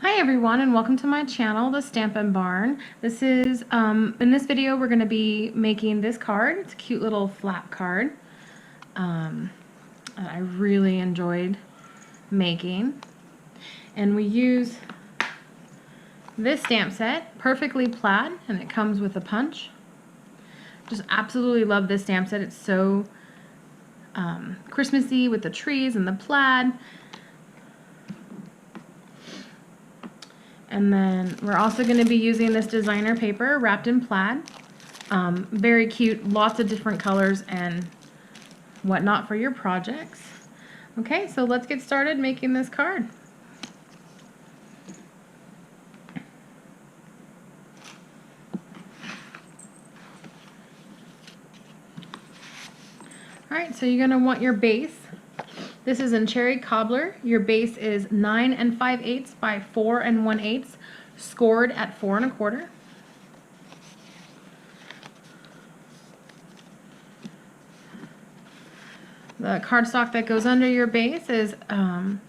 Hi everyone, and welcome to my channel, the Stampin' Barn. This is, in this video we're going to be making this card. It's a cute little flap card that I really enjoyed making. And we use this stamp set, Perfectly Plaid, and it comes with a punch. Just absolutely love this stamp set. It's so Christmassy with the trees and the plaid. And then we're also going to be using this designer paper wrapped in plaid. Very cute, lots of different colors and whatnot for your projects. Okay, so let's get started making this card. Alright, so you're going to want your base. This is in Cherry Cobbler. Your base is 9 5/8 by 4 1/8, scored at 4 1/4. The cardstock that goes under your base is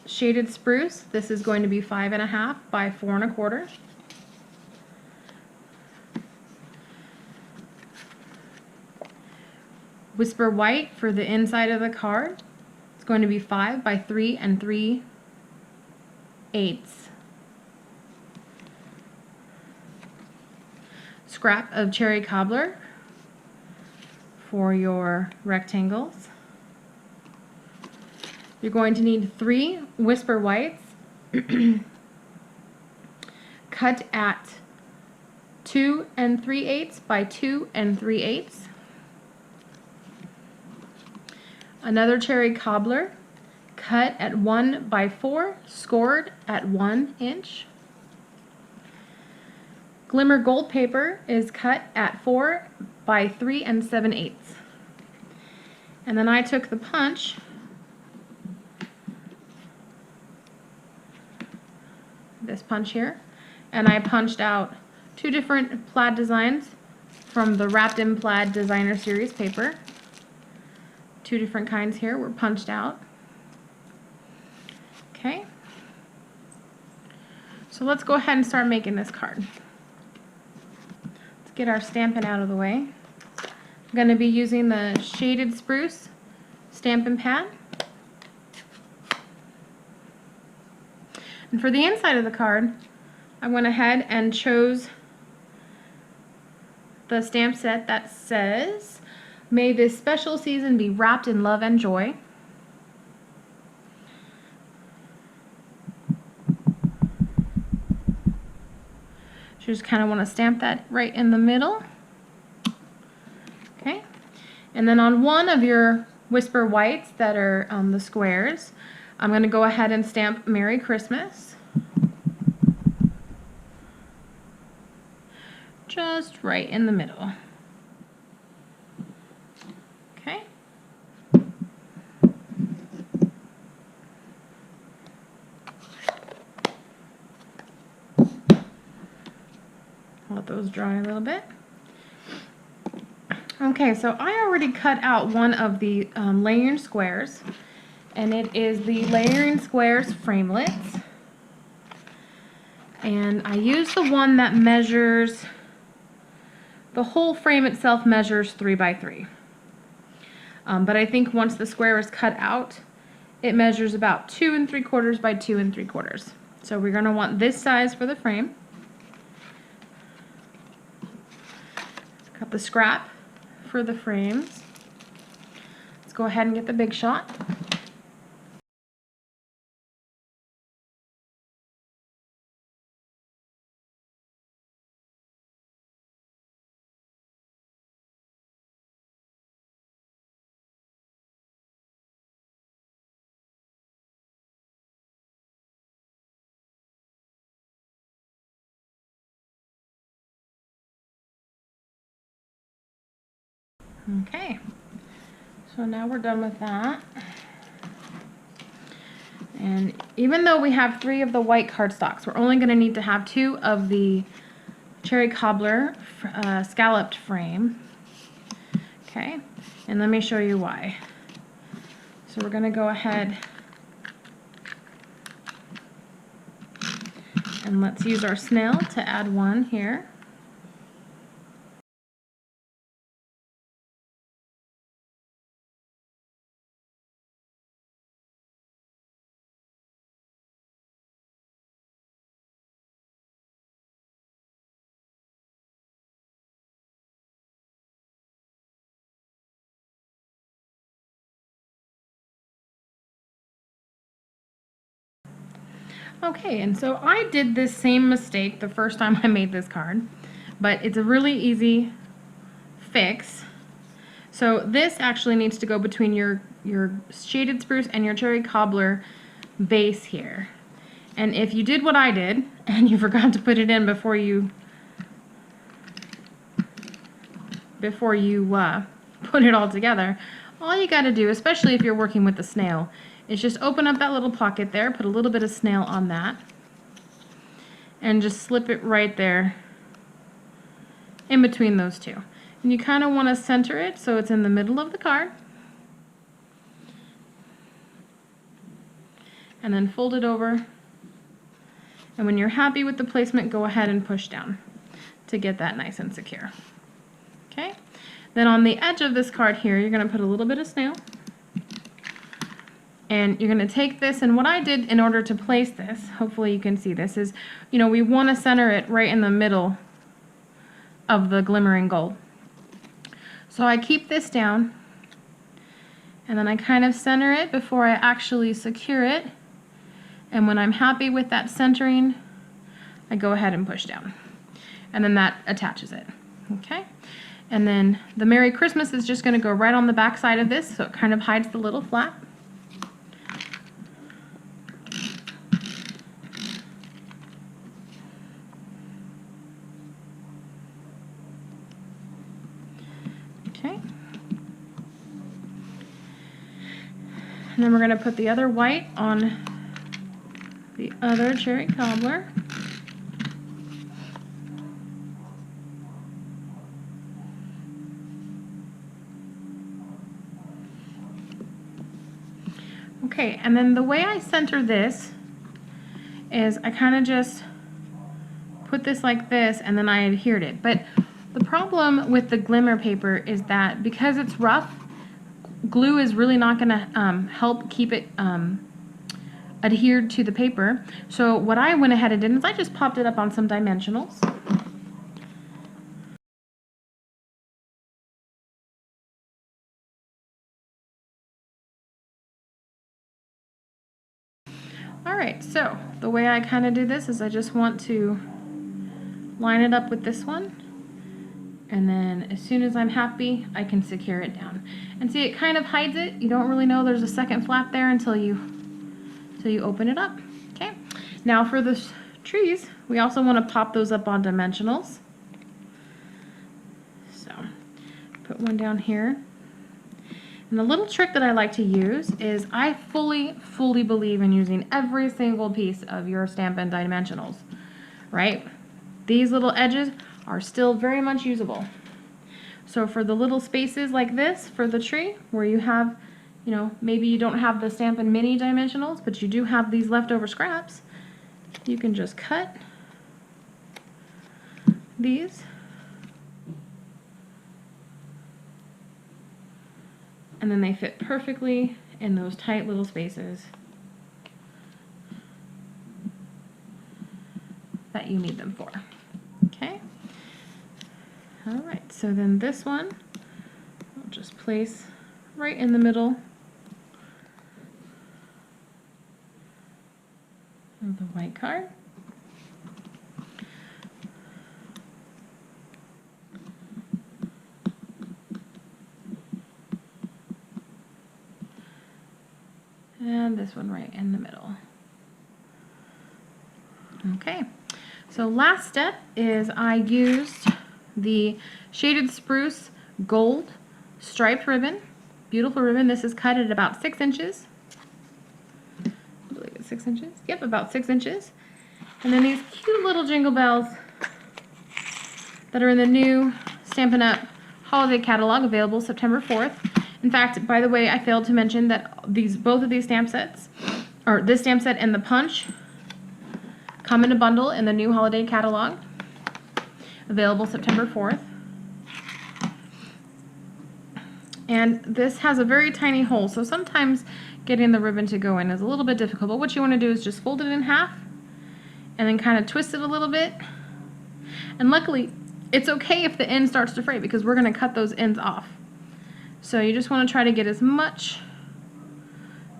shaded spruce. This is going to be 5 1/2 by 4 1/4. Whisper white for the inside of the card. It's going to be 5 by 3 3/8. Scrap of Cherry Cobbler for your rectangles. You're going to need 3 Whisper whites cut at 2 3/8 by 2 3/8. Another Cherry Cobbler cut at 1 by 4, scored at 1 inch. Glimmer gold paper is cut at 4 by 3 7/8. And then I took the punch this punch here, and I punched out 2 different plaid designs from the Wrapped in Plaid Designer Series paper. 2 different kinds here were punched out. Okay, so let's go ahead and start making this card. Let's get our Stampin' out of the way. I'm going to be using the shaded spruce Stampin' pad. And for the inside of the card, I went ahead and chose the stamp set that says, "May this special season be wrapped in love and joy." So you just kind of want to stamp that right in the middle. Okay, and then on one of your Whisper whites that are the squares, I'm going to go ahead and stamp Merry Christmas. Just right in the middle. Okay. Let those dry a little bit. Okay, so I already cut out one of the layering squares, and it is the Layering Squares Framelits. And I used the one that measures, the whole frame itself measures 3 by 3. But I think once the square is cut out, it measures about 2 3/4 by 2 3/4. So we're going to want this size for the frame. Cut the scrap for the frames. Let's go ahead and get the big shot. Okay, so now we're done with that. And even though we have 3 of the white cardstocks, we're only going to need to have 2 of the Cherry Cobbler scalloped frame. Okay, and let me show you why. So we're going to go ahead And let's use our snail to add one here. Okay, and so I did this same mistake the first time I made this card, but it's a really easy fix. So this actually needs to go between your shaded spruce and your cherry cobbler base here. And if you did what I did and you forgot to put it in before you put it all together, all you got to do, especially if you're working with the snail, is just open up that little pocket there, put a little bit of snail on that, and just slip it right there in between those two. And you kind of want to center it so it's in the middle of the card. And then fold it over. And when you're happy with the placement, go ahead and push down to get that nice and secure. Okay? Then on the edge of this card here, you're going to put a little bit of snail. And you're going to take this, and what I did in order to place this, hopefully you can see this, is, we want to center it right in the middle of the glimmering gold. So I keep this down, and then I kind of center it before I actually secure it. And when I'm happy with that centering, I go ahead and push down. And then that attaches it. Okay? And then the Merry Christmas is just going to go right on the back side of this, so it kind of hides the little flap. And then we're going to put the other white on the other cherry cobbler. Okay, and then the way I center this is I kind of just put this like this, and then I adhered it. But the problem with the glimmer paper is that because it's rough, glue is really not going to help keep it adhered to the paper. So what I went ahead and did is I just popped it up on some dimensionals. Alright, so the way I kind of do this is I just want to line it up with this one. And then as soon as I'm happy, I can secure it down. And see, it kind of hides it. You don't really know there's a second flap there until you open it up. Okay. Now for the trees, we also want to pop those up on dimensionals. So put one down here. And the little trick that I like to use is I fully believe in using every single piece of your Stampin' Dimensionals, right? These little edges are still very much usable. So for the little spaces like this for the tree where you have, maybe you don't have the Stampin' Mini Dimensionals, but you do have these leftover scraps, you can just cut these and then they fit perfectly in those tight little spaces that you need them for. Okay? Alright, so then this one I'll just place right in the middle of the white card. And this one right in the middle. Okay, so last step is I used the Shaded Spruce Gold striped ribbon. Beautiful ribbon. This is cut at about 6 inches. I believe it's 6 inches. Yep, about 6 inches. And then these cute little Jingle Bells that are in the new Stampin' Up holiday catalog, available September 4th. In fact, by the way, I failed to mention that both of these stamp sets, or this stamp set and the punch, come in a bundle in the new holiday catalog, available September 4th. And this has a very tiny hole, so sometimes getting the ribbon to go in is a little bit difficult, but what you want to do is just fold it in half and then kind of twist it a little bit. And luckily, it's okay if the end starts to fray because we're going to cut those ends off. So you just want to try to get as much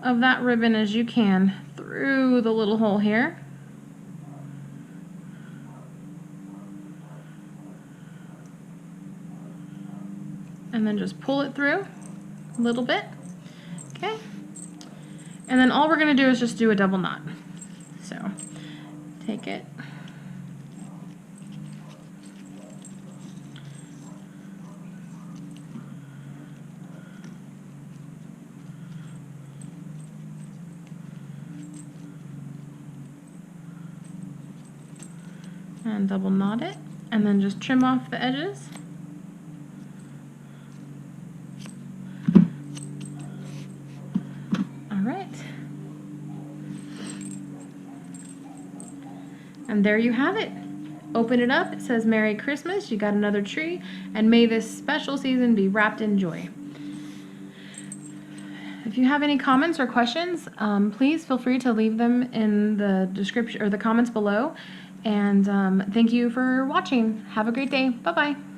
of that ribbon as you can through the little hole here. And then just pull it through a little bit. Okay. And then all we're going to do is just do a double knot. So take it. And double knot it, and then just trim off the edges. All right. And there you have it. Open it up, it says Merry Christmas, you got another tree, and may this special season be wrapped in joy. If you have any comments or questions, please feel free to leave them in the description or the comments below. And thank you for watching. Have a great day. Bye-bye.